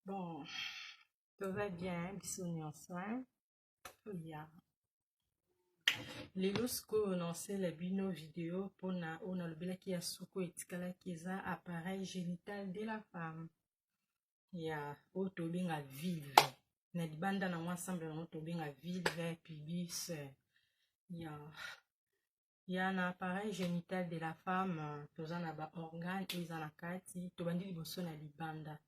Bon, tout va bien, bisous nyonso. Yeah. Lelo sikoyo lancé la bino vidéo pour na on a le belaki ya suko etikala kiza appareil génital de la femme. Ya o to benga vulve. Na libanda na ensemble na to benga vulve pubis. Ya ya na appareil génital de la femme tozana ba organe eza na kati to bandi liboso na libanda.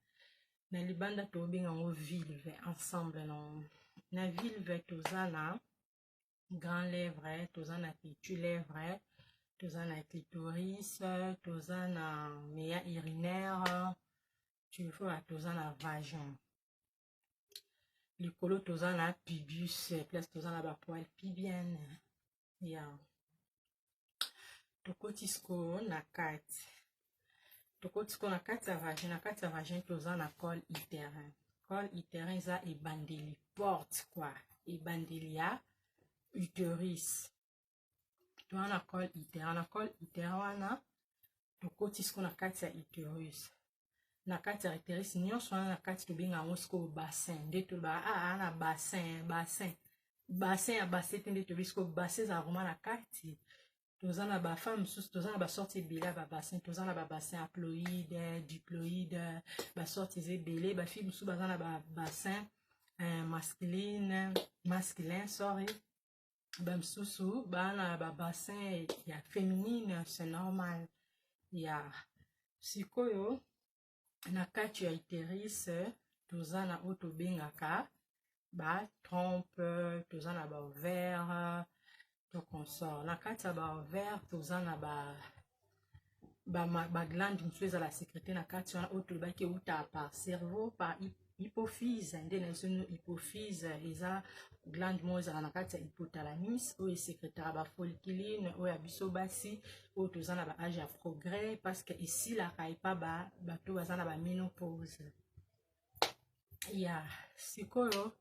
Na libanda to benga ngo vulve ensemble na vulve tozana grand lèvre, tozana petit lèvre, tozana clitoris, tozana méa urinaire, tu vois, tozana vagin. Likolo tozana pubis, place tozana ba poil pibienne. Ya. Tokotisko na kati. Tokotisko na kati ya vagin tozana col utérin. Col utérin eza ebandeli porte quoi. Ebandeli ya uterus. Toana col utérin. Na col utérin wana tokotisko na kati ya uterus. Na kati ya uterus nyonso wana na kati tobenga ngo siko bassin. Nde toba na bassin. Bassin ya bassin te nde tobisko bassin za vraiment na kati. Tozana ba femme sous tozana ba sorti ebele ba bassin. Tozana ba bassin haploïde, diploïde, ba sorti ebele ba fille sous bazana ba bassin masculin, sorry. Bamsusu bana ba bassin ya féminine, c'est normal. Ya sikoyo na kati ya uterus tozana o tobengaka ba trompe, tozana ba ovaire to consort. Na kati ya ba ovaire tozana ba glande mosusu ezala sécrété na kati wana o tolobaki euta par cerveau par hypophyse. Nde na biso hypophyse eza glande mo ezala na kati ya hypothalamus oyo esekretaka ba folliculine oyo ya biso basi oyo toza na ba age ya progrès parce que esilaka epa bato baza na ba ménopause. Ya sikoyo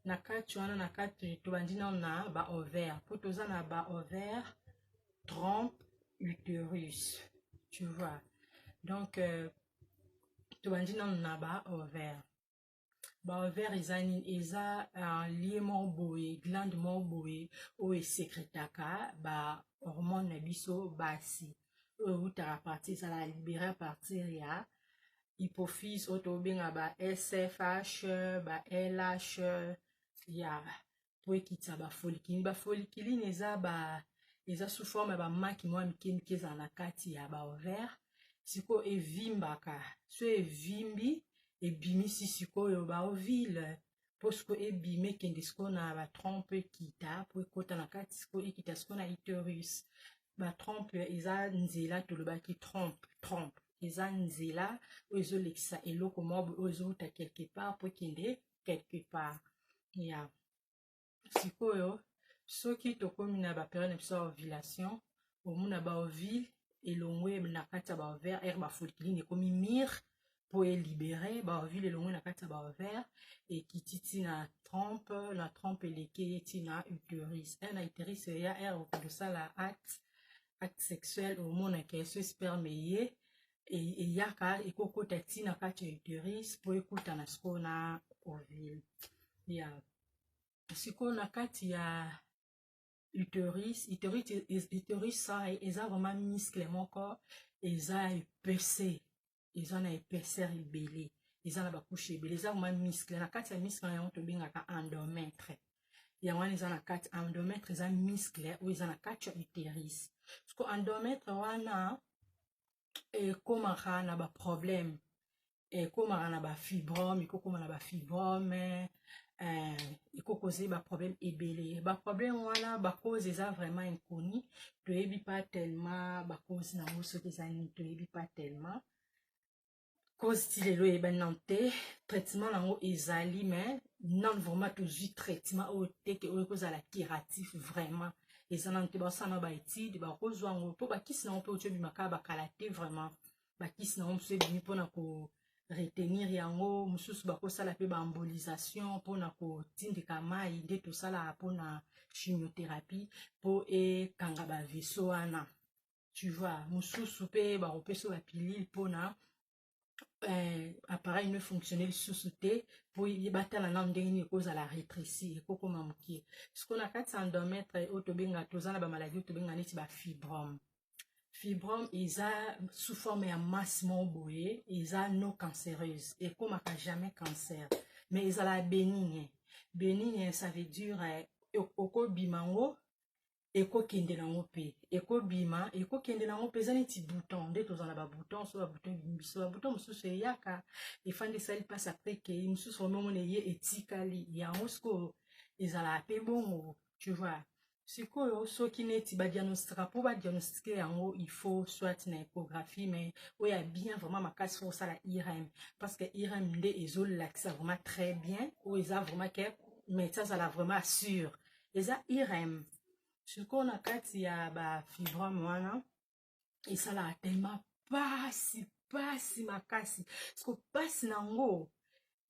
na kati wana na kati tobandi nano na ba ovaire po toza na ba ovaire trompe utérus, tu vois. Donc tobandi nano na ba ovaire. Ba ovaire eza lié mo boye, glande mo boye o esekretaka ba hormone na biso basi. O utara partie ça la libéré à partir ya hypophyse o to benga ba SFH, ba LH ya po ekita ba folliculine. Ba folliculine eza sous forme ba maki mo mike za na kati ya ba ovaire. Siko evimbaka, so evimbi ebimisi sikoyo ba ovule po siko ebime kende siko na ba trompe ekita po ekota na kati siko ekita siko na uterus. Ba trompe eza nzela tolobaki trompe eza nzela oyo ezolekisa eloko moko oyo ezouta quelque part po ekende quelque part. Ya sikoyo soki tokomi na ba période na biso ya ovulation omona ba ovule elongwe na kati ya ba ovaire ba folliculine ekomi mire po elibere ba ovule elongwe na kati ya ba ovaire ekiti ti na trompe eleke ti na uterus. Na uterus ya okosala acte sexuel omonaka eso sperme ye eyaka ekokota ti na kati ya uterus po ekutana sikoyo na ovule. Ya sikoyo na kati ya uterus eza vraiment muscle moko eza epese, eza na épaisseur ebele, eza na bakouche ebele, eza vraiment muscle. Na kati ya muscle yango tobengaka endomètre. Yango wana eza na kati endomètre eza muscle oyo eza na kati ya uterus. Siko endomètre wana ekomaka na ba problème, ekomaka na ba fibrome, ekokoma na ba fibrome, ekokoze ba problème ebele. Ba problème wana ba cause eza vraiment inconnu, toyebi pas tellement ba cause nango soki eza nini toyebi pas tellement. Cause ti lelo eyeba nante traitement nango ezali mais non vraiment tozwi traitement oyo teke oyo ekozala curatif vraiment. Eza nante basana ba étude bakozwa ngo po bakisi nango mpe otobimaka bakala te vraiment. Bakisi nango mosusu ebimi mpona ko retenir yango, mosusu bakosala pe ba embolisation mpona kotindika mai nde tosalaka mpona chimiothérapie po ekanga ba vaisseau wana, tu vois. Mosusu pe bakopesa ba pilule mpona appareil ne fonctionne sous te pour y battre la langue d'une cause à la rétrécie et koko mamuki ce qu'on a 4 endomètre autobenga tozana ba maladie autobenga neti ba fibrome ils a sous forme ya masse moboye ils a non cancéreuse et comme a jamais cancer mais ils a la bénigne ça veut dire oko bimango ekokende nango mpe ekokende nango mpe eza neti bouton nde tozala babouton so babouton biso babouton mosusu eyaka efandi esali mpasi apres kei mosusu omomona ye etikali yango sikoyo ezalaka mpe bongo tu vois sikoyo soki neti badiagnostika mpo badiagnostike yango il faut soit na échographie mais oyo ya bien vraiment makasi fo kosala irm parce que irm nde ezolakisa vraiment très bien oyo eza vraiment ke médecin azala vraiment sûr eza irm sikoyo na kati ya bafibrome wana esalaka tellement pasi makasi siko pasi nango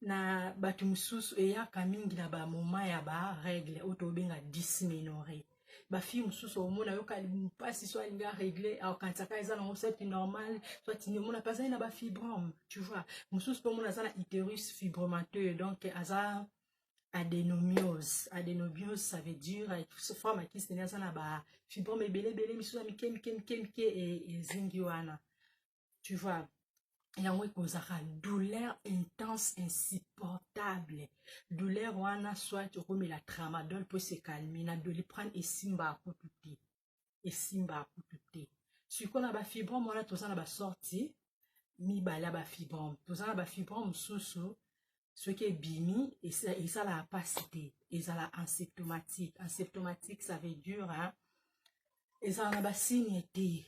na bato mosusu eyaka mingi na bamoma ya baregle oyo tobenga dysménorrhée bafille mosusu omona yoka mpasi so alingi aregle akanisaka eza nango soit normal soit omona mpe azali na bafibrome tu vois mosusu mpe omona aza na utérus fibromateux donc aza adénomiose ça veut dire forme akisi nde aza na bafibrome ebelebele misusu ya mike ezingi wana tu vois yango ekozaka douleur intense insupportable douleur wana soit okomela tramadol mpo esekalme na doliprane esimba kutu te sikoyo na bafibrome wana toza na basorti mibale ya bafibrome toza na bafibrome mosusu soki ebimi esalaka mpasi te ezala asymptomatique ça veut dire ezala na basigne te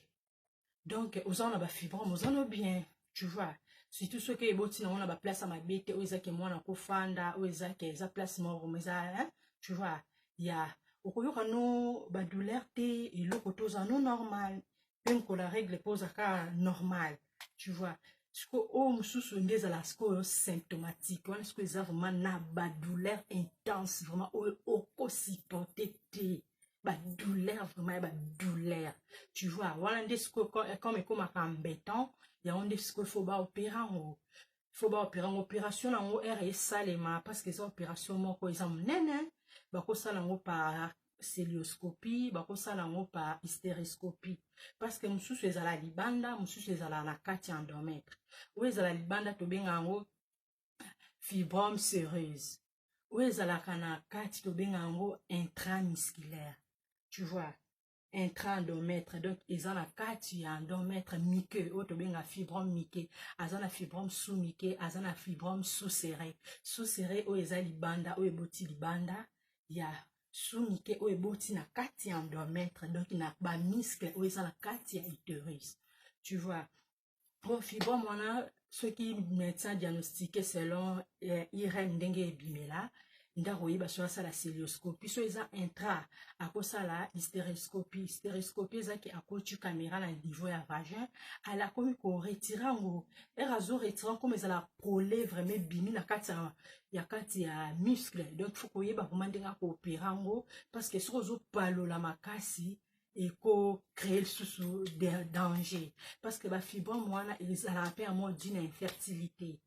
donc oza na bafibrome oza no bien tu vois surtout soki eboti nango na baplace ya mabe te oyo ezaki mwana kofanda oyo ezaki eza place moko eza tu vois ya okoyoka no badouleur te eloko toza no normal mpe nkola règle mpo ozaka normal tu vois sikoyo oyo mosusu nde ezala sikoyo symptomatique wana sikoyo eza vraiment na badouleur intense vraiment oyo okosupporte te badouleur vraiment ya badouleur tu vois wana nde sikoyo comme ekomaka embêtant yango nde sikoyo fo baopéra yango opération nango ere esalema parce que eza opération moko eza monene bakosala yango par célioscopie bakosala yango par hystéroscopie parce que mosusu ezala libanda mosusu ezala na kati ya endomètre oyo ezala libanda tobenga yango fibrome séreuse oyo ezalaka na kati tobenga yango intramusculaire tu vois intra-endomètre donc eza na kati ya endomètre mike oyo tobenga fibrome mike aza na fibrome sous mike aza na fibrome sous serré oyo eza libanda oyo eboti libanda ya sous mike oyo eboti na kati ya endomètre donc na bamiscle oyo eza na kati ya utérus tu vois fibrome wana soki médecin diagnostiqué selon irm ndenge ebimela ndako oyeba so asala célioscopie so eza intra akosala hystéroscopie ezaki akoti caméra na niveau ya vagin ala akomi koretire yango ere azoretire comme ezala prole vraiment ebimi na kati ya muscle donc fo koyeba vraimen ndenge akoopera yango parce que soki ozopalola makasi eko-créer lisusu danger parce que bafibrome wana ezalaka mpe ya modi na infertilité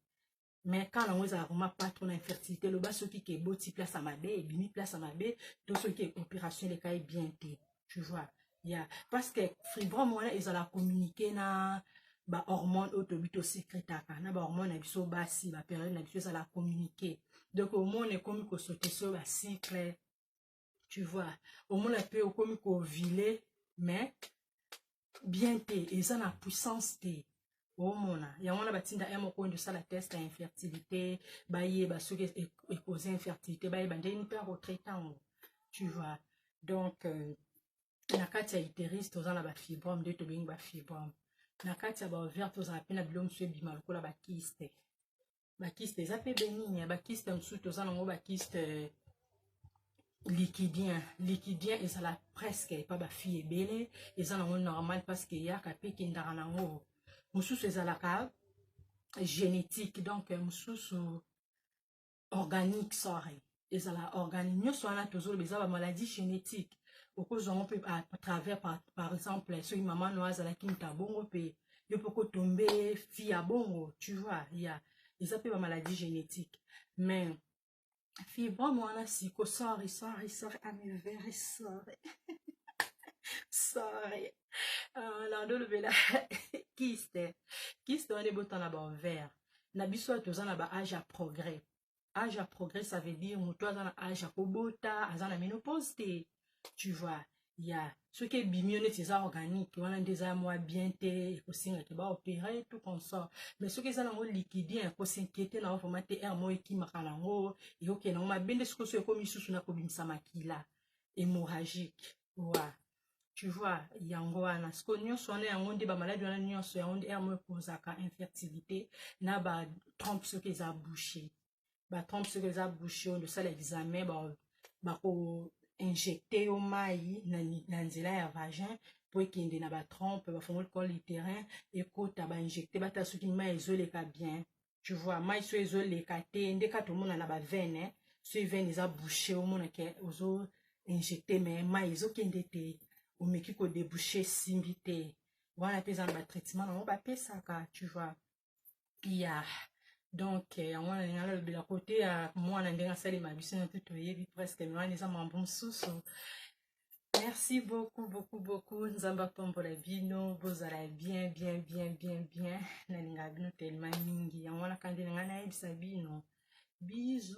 mais quand nango ezala vraiment pas trop na infertilité loba soki ke eboti place ya mabe ebimi place ya mabe to soki opération eleka bien te tu vois ya parce que fibrome wana ezala communiqué na bahormone oyo tobi tosekretaka na bahormone na biso basi bapériode na biso ezala communiqué donc omona ekomi kosote so bacycle tu vois omona mpe okomi kovile mais bien te eza na puissance te omona yango wana batinda ya moko oyo osala test ya infertilité bayeba soki ekoze infertilité bayeba ndeni mpe akotraite yango tu vois donc na kati ya utérus toza na bafibrome nde tobengi bafibrome na kati ya baovaire tozala mpe na bilo mosusu ebima lokola bakiste eza mpe benigne bakiste mosusu toza nango bakiste liquidien ezala presque epa bafille ebele eza nango normal parce que eyaka mpe ekendaka nango mosusu ezalaka génétique donc mosusu organique sore ezala organique nyonso wana tozoloba eza bamaladie génétique okozwango mpe à travers par exemple soki mama no azalaki moto abongo mpe yo poko tomber fille à bongo, tu vois, il y a ils appellent maladie génétique. Mais fille bon moi là si ko sorry à mes verres sorry là do le bela kiste on est botan là bas vert na biso to za na ba âge à progrès. Âge à progrès ça veut dire muto za na âge à kobota azana ménopause te, tu vois. Il y a ce qui est bimioné, c'est ça organique. On a des amours bien té, aussi on va opérer tout comme ça. Mais ce qui est dans le liquide, il faut s'inquiéter dans le format TR moi qui m'a calango. Et ok, non ma bien de ce que c'est comme sous na kobim samakila hémorragique. Ouais. Tu vois, il y a un goana. Ce que nous sommes en monde ba maladie on a nous sommes en monde moi pour ça infertilité. Na ba trompe ce qu'ils a bouché. Ba trompe ce qu'ils a bouché on de ça l'examen ba ko injecté au maï na nzela ya vagin pour ekende na ba trompe ba fongoli col littérain et kota ba injecté ba ta soki maï ezoleka bien, tu vois maï so ezoleka te ndeka to mona na ba veine so veine eza bouché au mona ke ozo injecté mais maï ezokende te omeki ko déboucher simbi te wana pesa na ba traitement na ba pesaka, tu vois. Yeah. Donc yango wana ninga lobela côté ya mwana ndenge asalema biso na tout oyebi presque mais wana eza mambo mosusu. Merci beaucoup nzamba pambola bino bozala bien nalinga bino tellement mingi yango wana kandi ninga nayebisa bino bisous.